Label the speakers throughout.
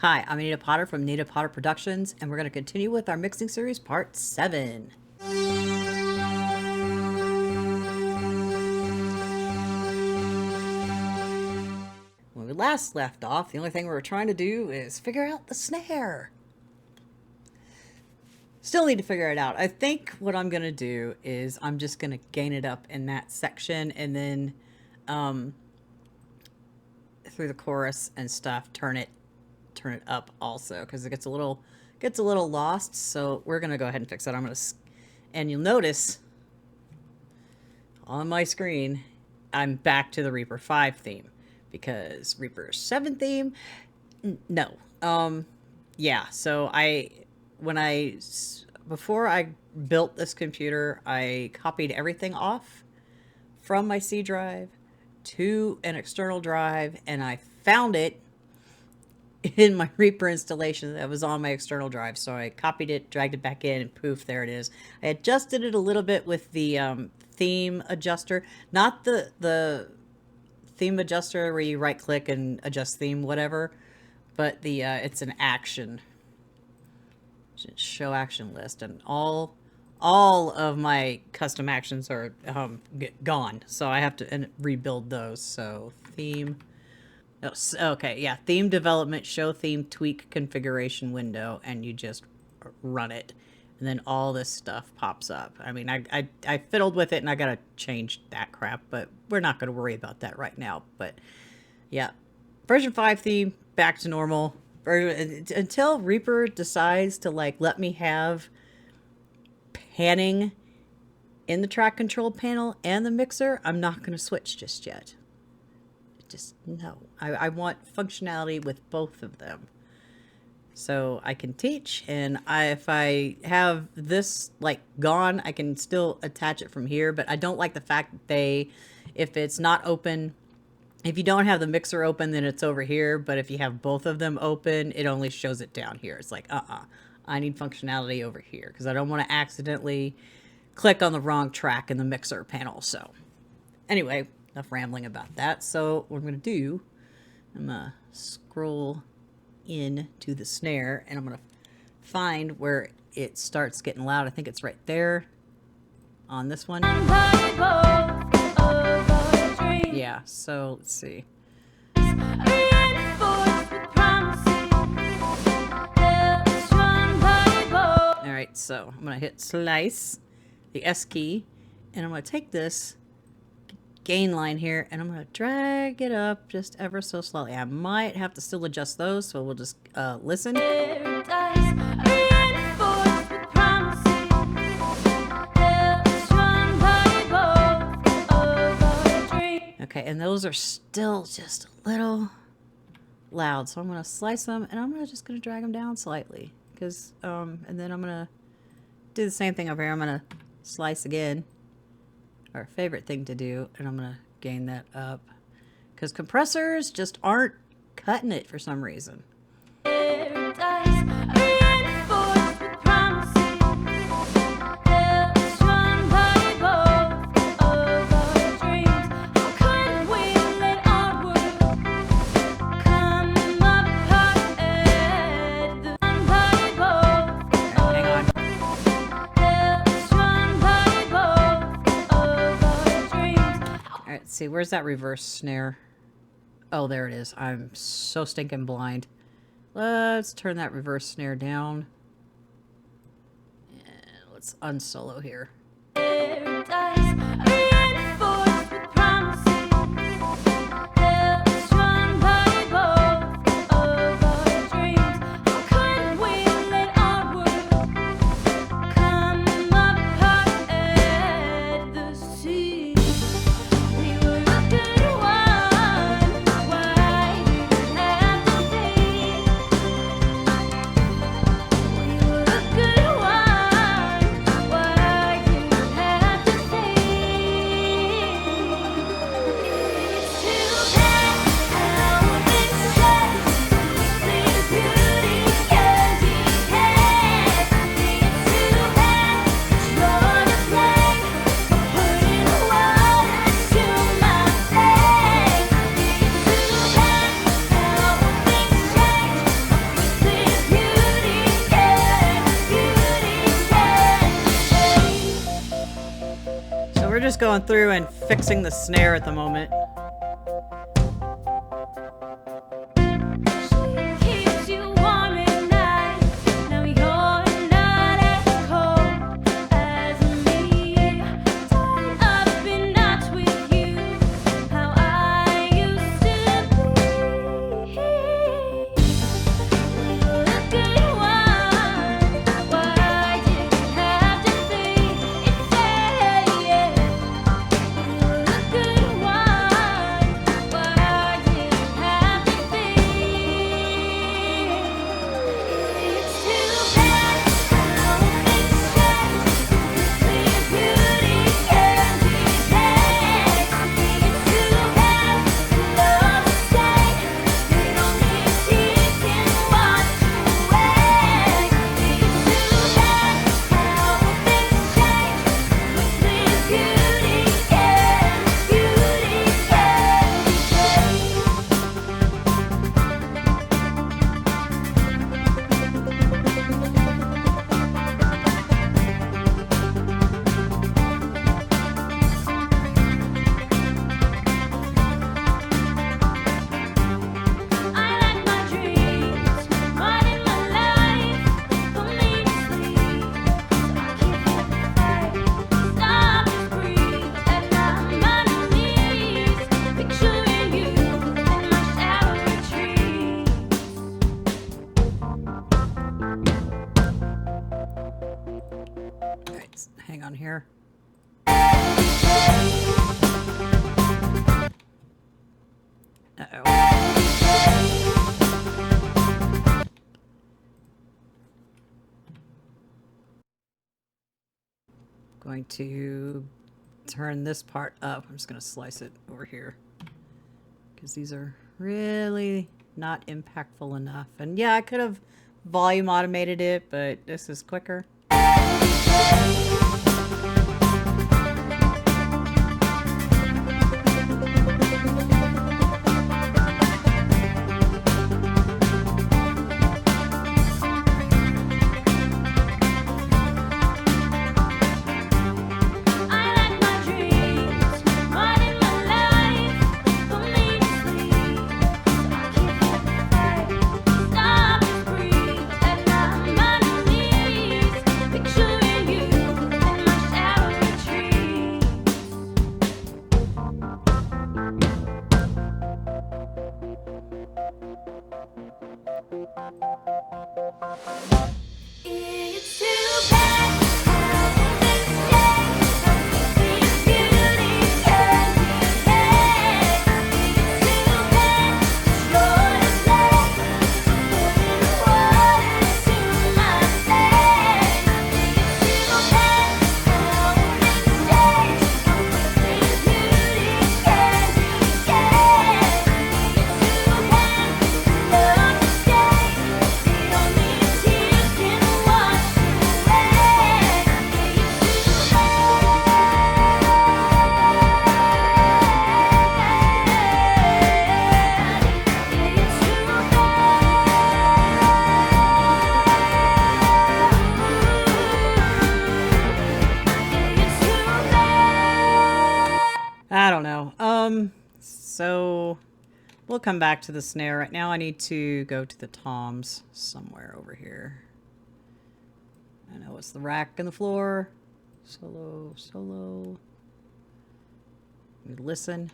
Speaker 1: Hi, I'm Anita Potter from Anita Potter Productions, and we're going to continue with our mixing series part 7. When we last left off, the only thing we were trying to do is figure out the snare. Still need to figure it out. I think what I'm going to do is I'm just going to gain it up in that section and then through the chorus and stuff turn it up also, because it gets a little lost. So we're gonna go ahead and fix it. And you'll notice on my screen I'm back to the Reaper 5 theme, because Reaper 7 theme, no. Yeah, so before I built this computer, I copied everything off from my C drive to an external drive, and I found it in my Reaper installation that was on my external drive. So I copied it, dragged it back in, and poof, there it is. I adjusted it a little bit with the theme adjuster, not the theme adjuster where you right click and adjust theme, whatever, but the it's an action, show action list, and all of my custom actions are gone, so I have to rebuild those. So theme, okay, yeah, theme development, show theme tweak configuration window, and you just run it, and then all this stuff pops up. I mean, I fiddled with it and I gotta change that crap, but we're not gonna worry about that right now. But yeah, version 5 theme back to normal until Reaper decides to let me have panning in the track control panel and the mixer. I'm not going to switch just yet. No. I want functionality with both of them, so I can teach, and if I have this gone, I can still attach it from here. But I don't like the fact that if it's not open, if you don't have the mixer open, then it's over here, but if you have both of them open, it only shows it down here. It's like, I need functionality over here, because I don't want to accidentally click on the wrong track in the mixer panel. So anyway, enough rambling about that. So what I'm going to do, I'm going to scroll in to the snare, and I'm going to find where it starts getting loud. I think it's right there on this one. Yeah, so let's see. Alright, so I'm going to hit slice, the S key, and I'm going to take this gain line here, and I'm going to drag it up just ever so slightly. I might have to still adjust those, so we'll just listen. Okay, and those are still just a little loud, so I'm going to slice them, and I'm just going to drag them down slightly, because and then I'm going to do the same thing over here. I'm going to slice again, our favorite thing to do, and I'm going to gain that up, because compressors just aren't cutting it for some reason. See, where's that reverse snare? Oh, there it is. I'm so stinking blind. Let's turn that reverse snare down. And let's unsolo here. just going through and fixing the snare at the moment.
Speaker 2: Keeps you warm at night. Now you're not as cold as me. Tied up in knots with you. How I used to be. We look good one. Why did it have to be? It's sad. We look good one. Why did it have to be? It's too bad how things change. Clear beauty can be paid. It's too bad love is safe. We don't need tears can wash away. It's too bad how things change. Clear beauty can be paid. I like my dreams, running my life for me to sleep. I can't stop this breathe, and I'm on my knees, picturing you in my shower retreat.
Speaker 1: Alright, hang on here. Uh-oh. Going to turn this part up. I'm just going to slice it over here because these are really not impactful enough. And yeah, I could have volume automated it, but this is quicker.
Speaker 2: I like my dreams, running my life for me to sleep. I can't stop this breathe, and I'm on my knees, picturing you in my shower retreat. It's too bad how things change. Clear beauty can be paid. It's too bad you're to blame. Putting water to my face. It's too bad how things change. Clear beauty can be paid. It's too bad love is safe. We don't need tears can wash away. It's too bad. It's too bad. It's too bad.
Speaker 1: I don't know. So we'll come back to the snare. Right now I need to go to the toms somewhere over here. I know it's the rack and the floor. Solo, solo. We listen.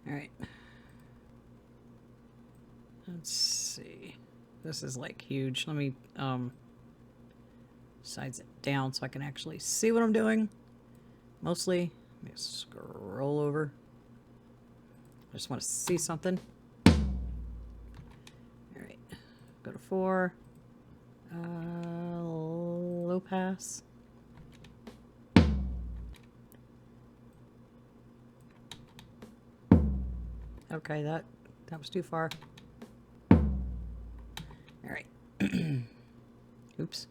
Speaker 1: All right. Let's see. This is like huge. Let me size it down so I can actually see what I'm doing. Mostly, let me scroll over. I just want to see something. All right, go to 4. Low pass. Okay, that was too far. All right. Oops.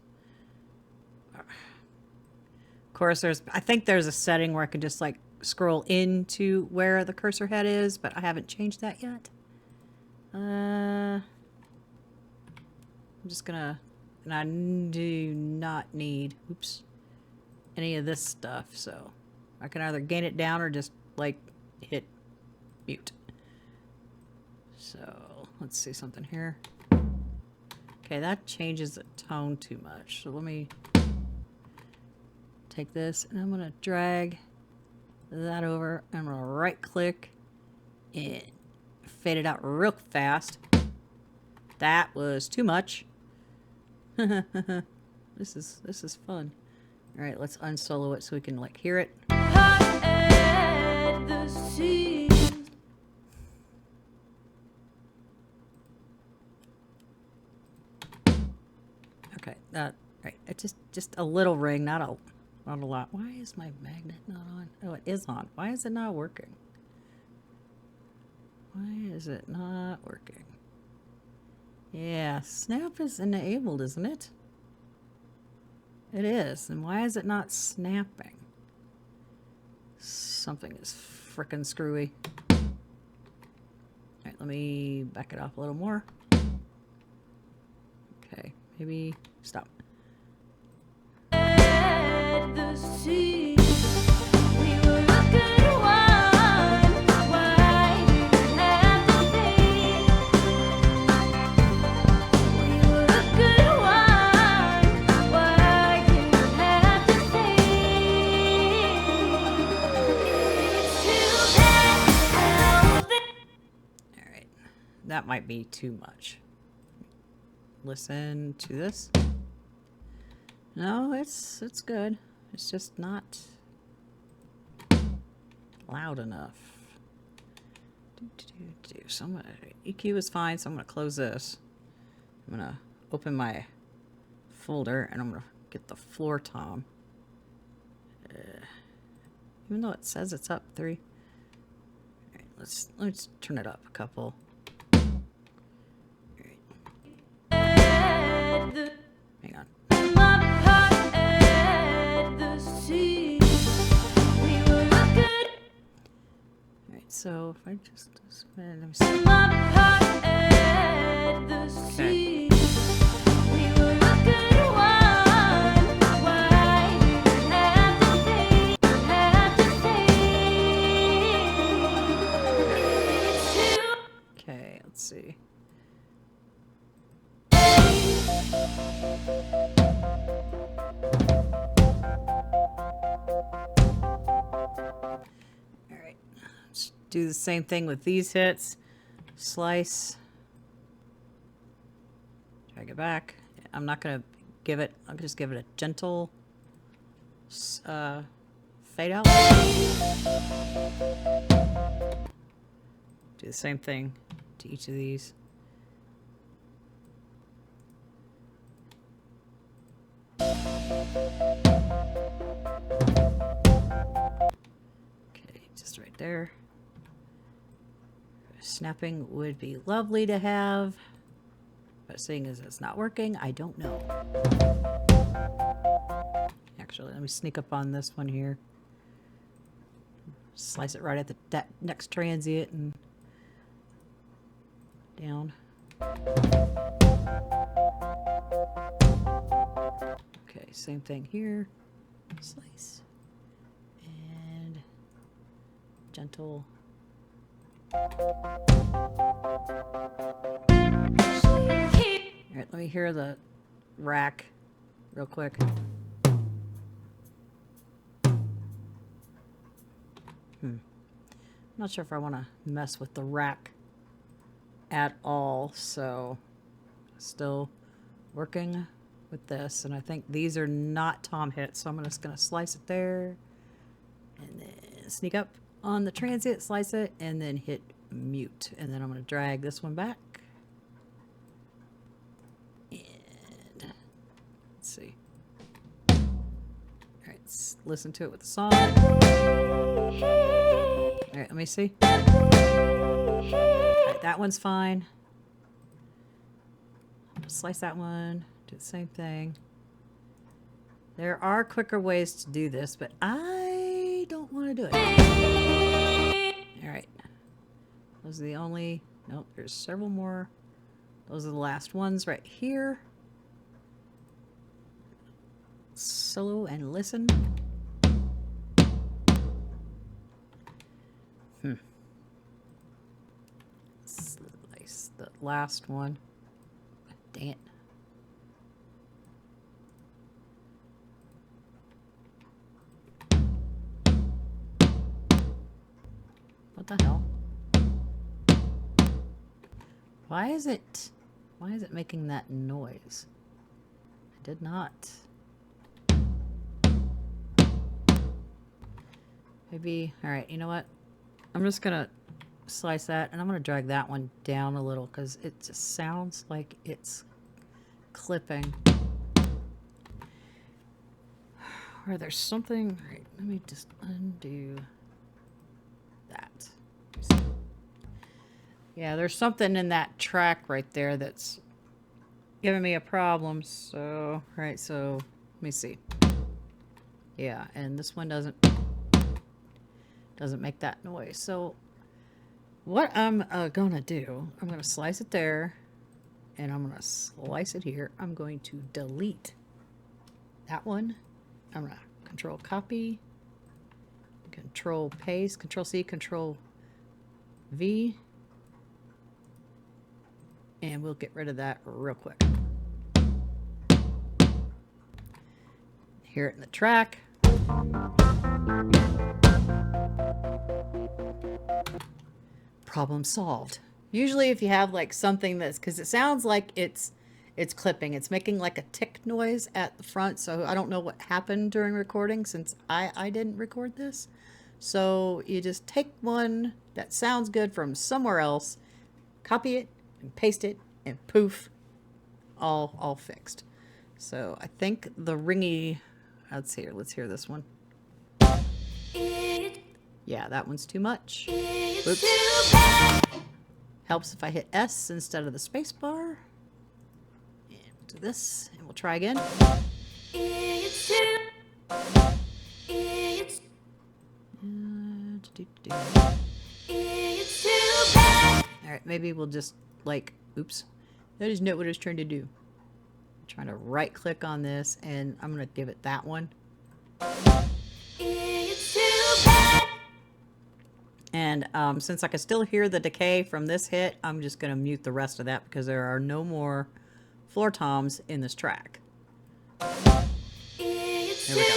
Speaker 1: course, I think there's a setting where I can just like scroll into where the cursor head is, but I haven't changed that yet. I'm just gonna, and I do not need, oops, any of this stuff, so I can either gain it down or just like hit mute. So let's see something here. Okay, that changes the tone too much. So let me take this and I'm gonna drag that over. I'm gonna right click and fade it out real fast. That was too much. This is fun. All right, let's unsolo it so we can like hear it.
Speaker 2: At the sea.
Speaker 1: Okay, right. It's just a little ring, not a lot. Why is my magnet not on? Oh, it is on. Why is it not working? Why is it not working? Yeah, snap is enabled, isn't it? It is. And why is it not snapping? Something is frickin' screwy. All right, let me back it off a little more. Okay, maybe stop.
Speaker 2: At the sea. We were a good one. Why did it have to fade? We were a good one. Why did it have to fade? It's too bad how they
Speaker 1: All right, that might be too much. Listen to this. No, it's good. It's just not loud enough. So I'm gonna, EQ is fine, so I'm gonna close this. I'm gonna open my folder and I'm gonna get the floor tom. Even though it says it's up 3. All right, let's turn it up a couple. All right,
Speaker 2: at the
Speaker 1: hang on.
Speaker 2: my part at the sea. We were a good
Speaker 1: All right, so if I just let me see.
Speaker 2: my part at the sea. We were a good one. Why did it have to fade? Have to fade. It's too
Speaker 1: Okay, let's see. All right, let's do the same thing with these hits. Slice. Drag it back. I'm not gonna give it. I'll just give it a gentle fade out. Do the same thing to each of these. Okay, just right there. Snapping would be lovely to have, but seeing as it's not working, I don't know. Actually, let me sneak up on this one here. Slice it right at the next transient and down. Okay, same thing here. Slice and gentle. All right, let me hear the rack real quick. Not sure if I want to mess with the rack at all, so still working with this. And I think these are not tom hits, so I'm just going to slice it there and then sneak up on the transient, slice it, and then hit mute. And then I'm going to drag this one back. And let's see. All right, let's listen to it with the song. All right, let me see. All right, that one's fine. Slice that one. Do the same thing. There are quicker ways to do this, but I don't want to do it. All right. Those are the only... Nope, there's several more. Those are the last ones right here. Solo and listen. Slice the last one. Dang it. What the hell? Why is it making that noise? I did not. Maybe, all right, you know what? I'm just gonna slice that and I'm gonna drag that one down a little because it just sounds like it's clipping. Or there's something, right, let me just undo that. Yeah, there's something in that track right there that's giving me a problem. So, right, so let me see. Yeah, and this one doesn't make that noise. So what I'm gonna do, I'm gonna slice it there and I'm gonna slice it here. I'm going to delete that one. I'm gonna control copy, control paste, control C, control V, and we'll get rid of that real quick. Hear it in the track. Problem solved. Usually if you have like something that's, because it sounds like it's clipping, it's making like a tick noise at the front, so I don't know what happened during recording since I didn't record this. So you just take one that sounds good from somewhere else, copy it and paste it, and poof, all fixed. So I think the ringy, let's hear this one. Yeah, that one's too much. Oops. Helps if I hit S instead of the space bar. And we'll do this, and we'll try again. Alright, maybe we'll just like, oops. That is not what I was trying to do. I'm trying to right click on this, and I'm going to give it that one. And since I can still hear the decay from this hit, I'm just going to mute the rest of that because there are no more floor toms in this track. There we go.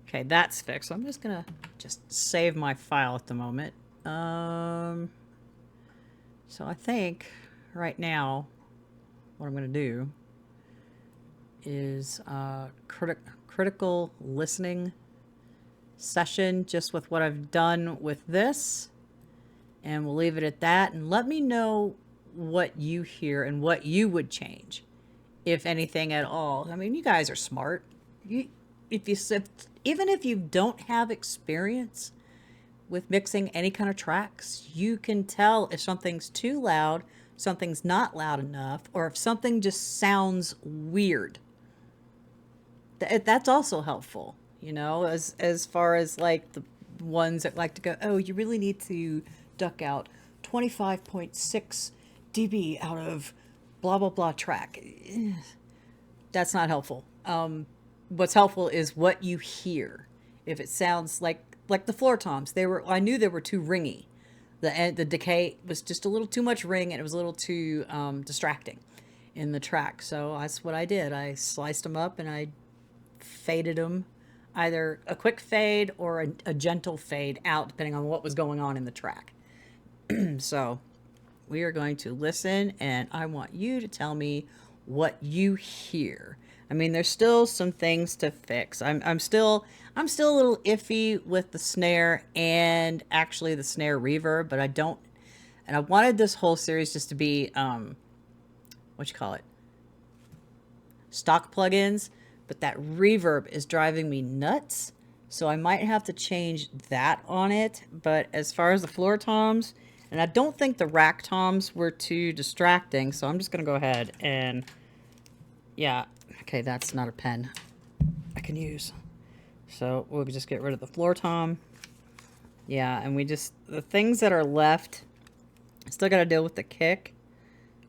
Speaker 1: Okay, that's fixed. So I'm just going to save my file at the moment. So I think right now what I'm going to do is critical listening session just with what I've done with this, and we'll leave it at that, and let me know what you hear and what you would change, if anything at all. I mean, you guys are smart. Even if you don't have experience with mixing any kind of tracks, you can tell if something's too loud, something's not loud enough, or if something just sounds weird. That's also helpful. You know, as far as like the ones that like to go, oh, you really need to duck out 25.6 dB out of blah, blah, blah track. That's not helpful. What's helpful is what you hear. If it sounds like the floor toms, I knew they were too ringy. The decay was just a little too much ring, and it was a little too distracting in the track. So that's what I did. I sliced them up and I faded them. Either a quick fade or a gentle fade out, depending on what was going on in the track. So we are going to listen, and I want you to tell me what you hear. I mean, there's still some things to fix. I'm still a little iffy with the snare and actually the snare reverb, but I don't. And I wanted this whole series just to be stock plugins. But that reverb is driving me nuts, so I might have to change that on it. But as far as the floor toms, and I don't think the rack toms were too distracting, so I'm just going to go ahead and, yeah, Okay, that's not a pen I can use. So we'll just get rid of the floor tom. Yeah, and the things that are left, still got to deal with the kick.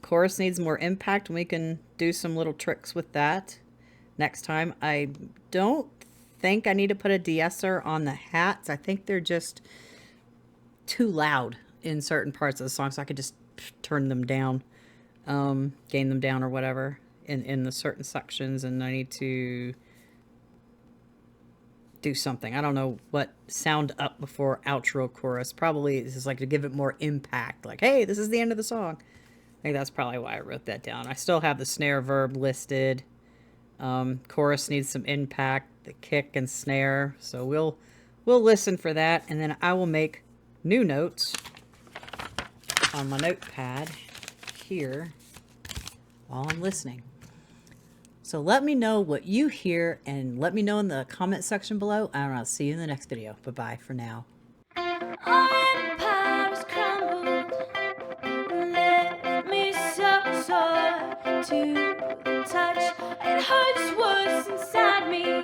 Speaker 1: Chorus needs more impact, and we can do some little tricks with that next time. I don't think I need to put a de-esser on the hats. I think they're just too loud in certain parts of the song, so I could just turn them down, gain them down or whatever in the certain sections, and I need to do something. I don't know what. Sound up before outro chorus. Probably this is like to give it more impact. Like, hey, this is the end of the song. I think that's probably why I wrote that down. I still have the snare verb listed. Chorus needs some impact, the kick and snare. So we'll listen for that, and then I will make new notes on my notepad here while I'm listening. So let me know what you hear, and let me know in the comment section below. And I'll see you in the next video. Bye-bye for now.
Speaker 2: Our empires crumbled, left me so sore to the touch. It hurts what's inside me.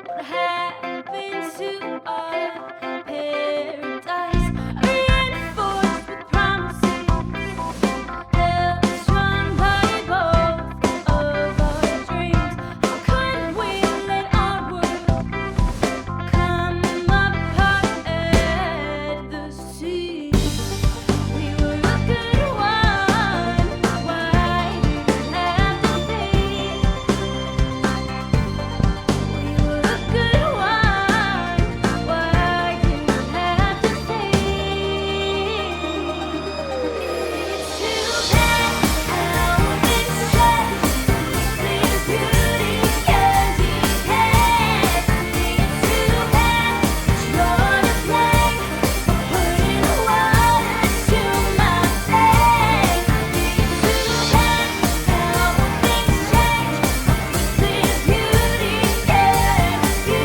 Speaker 2: What happened to our paradise? Reinforced with promises, held strong by both of our dreams. How could we let our world come apart at the seams? We were a good one. Why did it have to fade? We were a good one. Why did it have to fade? It's too bad how things change. There's beauty and decay. It's too bad you're to blame for putting words to my face. It's too bad how things change. There's beauty and decay.